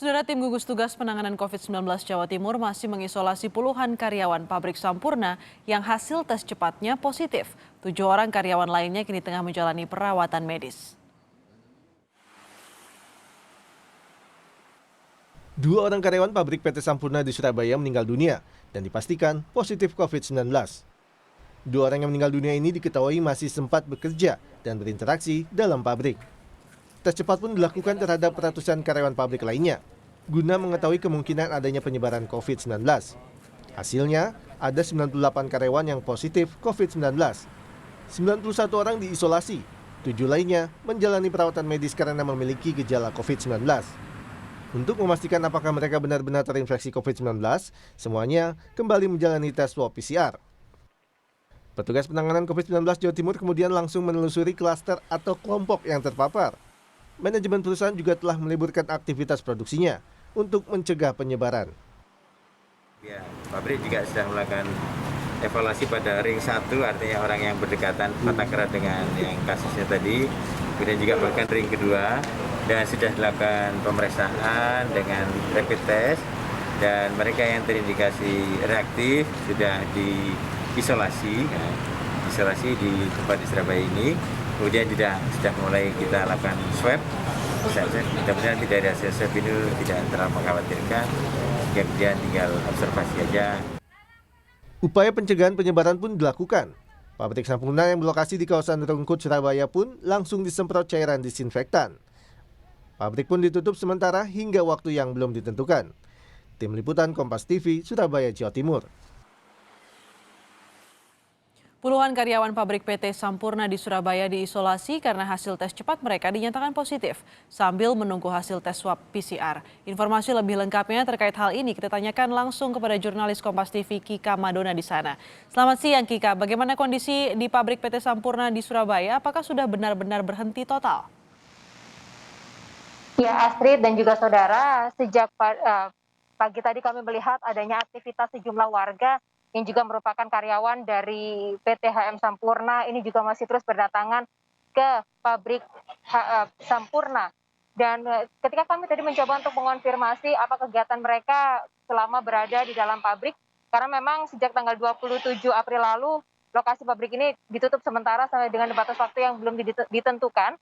Saudara tim gugus tugas penanganan COVID-19 Jawa Timur masih mengisolasi puluhan karyawan pabrik Sampurna yang hasil tes cepatnya positif. 7 orang karyawan lainnya kini tengah menjalani perawatan medis. 2 orang karyawan pabrik PT Sampurna di Surabaya meninggal dunia dan dipastikan positif COVID-19. 2 orang yang meninggal dunia ini diketahui masih sempat bekerja dan berinteraksi dalam pabrik. Tes cepat pun dilakukan terhadap ratusan karyawan pabrik lainnya, guna mengetahui kemungkinan adanya penyebaran COVID-19. Hasilnya, ada 98 karyawan yang positif COVID-19. 91 orang diisolasi, 7 lainnya menjalani perawatan medis karena memiliki gejala COVID-19. Untuk memastikan apakah mereka benar-benar terinfeksi COVID-19, semuanya kembali menjalani tes swab PCR. Petugas penanganan COVID-19 Jawa Timur kemudian langsung menelusuri klaster atau kelompok yang terpapar. Manajemen perusahaan juga telah meliburkan aktivitas produksinya untuk mencegah penyebaran. Ya, pabrik juga sudah melakukan evaluasi pada ring 1, artinya orang yang berdekatan kontak erat dengan yang kasusnya tadi. Kemudian juga bahkan ring kedua, dan sudah dilakukan pemeriksaan dengan rapid test, dan mereka yang terindikasi reaktif sudah diisolasi, isolasi di tempat di Surabaya ini. Kemudian sudah mulai kita lakukan swab. Mudah-mudahan tidak ada hasil swab ini tidak terlalu mengkhawatirkan. Kemudian tinggal observasi aja. Upaya pencegahan penyebaran pun dilakukan. Pabrik Sampurna yang berlokasi di kawasan Rungkut, Surabaya pun langsung disemprot cairan disinfektan. Pabrik pun ditutup sementara hingga waktu yang belum ditentukan. Tim Liputan Kompas TV, Surabaya, Jawa Timur. Puluhan karyawan pabrik PT Sampurna di Surabaya diisolasi karena hasil tes cepat mereka dinyatakan positif sambil menunggu hasil tes swab PCR. Informasi lebih lengkapnya terkait hal ini kita tanyakan langsung kepada jurnalis Kompas TV Kika Madona di sana. Selamat siang Kika, bagaimana kondisi di pabrik PT Sampurna di Surabaya? Apakah sudah benar-benar berhenti total? Ya, Astrid dan juga saudara, sejak pagi tadi kami melihat adanya aktivitas sejumlah warga yang juga merupakan karyawan dari PT HM Sampurna ini juga masih terus berdatangan ke pabrik Sampurna. Dan ketika kami tadi mencoba untuk mengonfirmasi apa kegiatan mereka selama berada di dalam pabrik, karena memang sejak tanggal 27 April lalu lokasi pabrik ini ditutup sementara sampai dengan batas waktu yang belum ditentukan.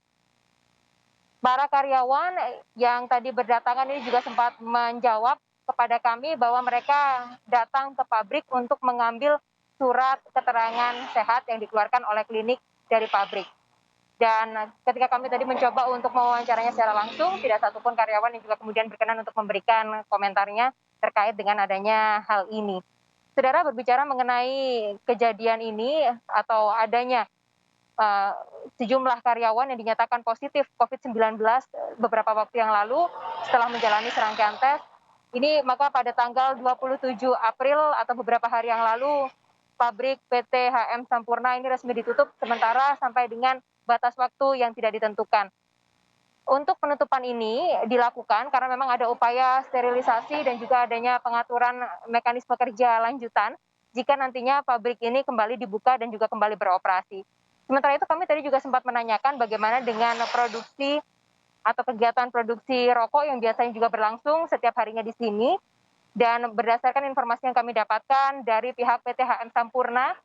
Para karyawan yang tadi berdatangan ini juga sempat menjawab kepada kami bahwa mereka datang ke pabrik untuk mengambil surat keterangan sehat yang dikeluarkan oleh klinik dari pabrik. Dan ketika kami tadi mencoba untuk mewawancaranya secara langsung, tidak satupun karyawan yang juga kemudian berkenan untuk memberikan komentarnya terkait dengan adanya hal ini. Saudara, berbicara mengenai kejadian ini atau adanya sejumlah karyawan yang dinyatakan positif COVID-19 beberapa waktu yang lalu setelah menjalani serangkaian tes. Ini maka pada tanggal 27 April atau beberapa hari yang lalu pabrik PT HM Sampurna ini resmi ditutup sementara sampai dengan batas waktu yang tidak ditentukan. Untuk penutupan ini dilakukan karena memang ada upaya sterilisasi dan juga adanya pengaturan mekanisme kerja lanjutan jika nantinya pabrik ini kembali dibuka dan juga kembali beroperasi. Sementara itu kami tadi juga sempat menanyakan bagaimana dengan produksi atau kegiatan produksi rokok yang biasanya juga berlangsung setiap harinya di sini. Dan berdasarkan informasi yang kami dapatkan dari pihak PT HM Sampurna,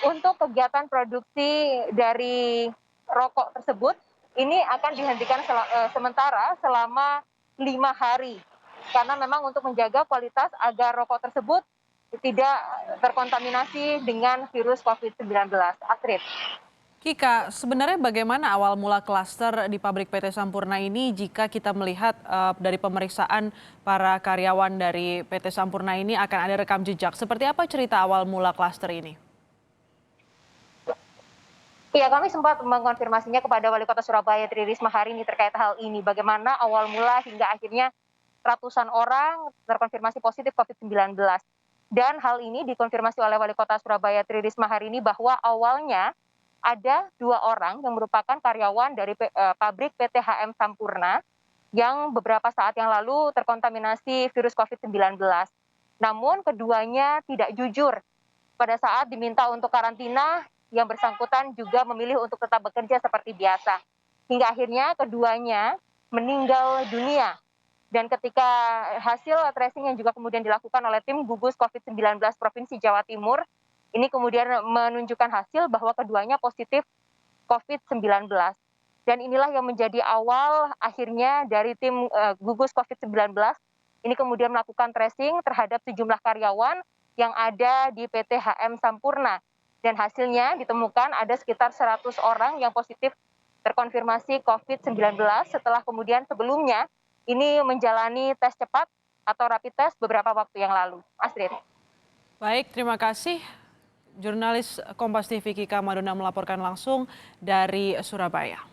untuk kegiatan produksi dari rokok tersebut, ini akan dihentikan sementara selama 5 hari. Karena memang untuk menjaga kualitas agar rokok tersebut tidak terkontaminasi dengan virus COVID-19. Astrid. Kika, sebenarnya bagaimana awal mula klaster di pabrik PT Sampurna ini jika kita melihat dari pemeriksaan para karyawan dari PT Sampurna ini akan ada rekam jejak. Seperti apa cerita awal mula klaster ini? Iya, kami sempat mengonfirmasinya kepada Wali Kota Surabaya Tri Risma hari ini terkait hal ini. Bagaimana awal mula hingga akhirnya ratusan orang terkonfirmasi positif COVID-19. Dan hal ini dikonfirmasi oleh Wali Kota Surabaya Tri Risma hari ini bahwa awalnya ada 2 orang yang merupakan karyawan dari pabrik PT HM Sampurna yang beberapa saat yang lalu terkontaminasi virus COVID-19. Namun keduanya tidak jujur pada saat diminta untuk karantina, yang bersangkutan juga memilih untuk tetap bekerja seperti biasa. Hingga akhirnya keduanya meninggal dunia. Dan ketika hasil tracing yang juga kemudian dilakukan oleh tim gugus COVID-19 Provinsi Jawa Timur, ini kemudian menunjukkan hasil bahwa keduanya positif COVID-19. Dan inilah yang menjadi awal akhirnya dari tim gugus COVID-19 ini kemudian melakukan tracing terhadap sejumlah karyawan yang ada di PT HM Sampurna. Dan hasilnya ditemukan ada sekitar 100 orang yang positif terkonfirmasi COVID-19 setelah kemudian sebelumnya ini menjalani tes cepat atau rapid test beberapa waktu yang lalu. Astrid. Baik, terima kasih. Jurnalis Kompas TV Kika Madona melaporkan langsung dari Surabaya.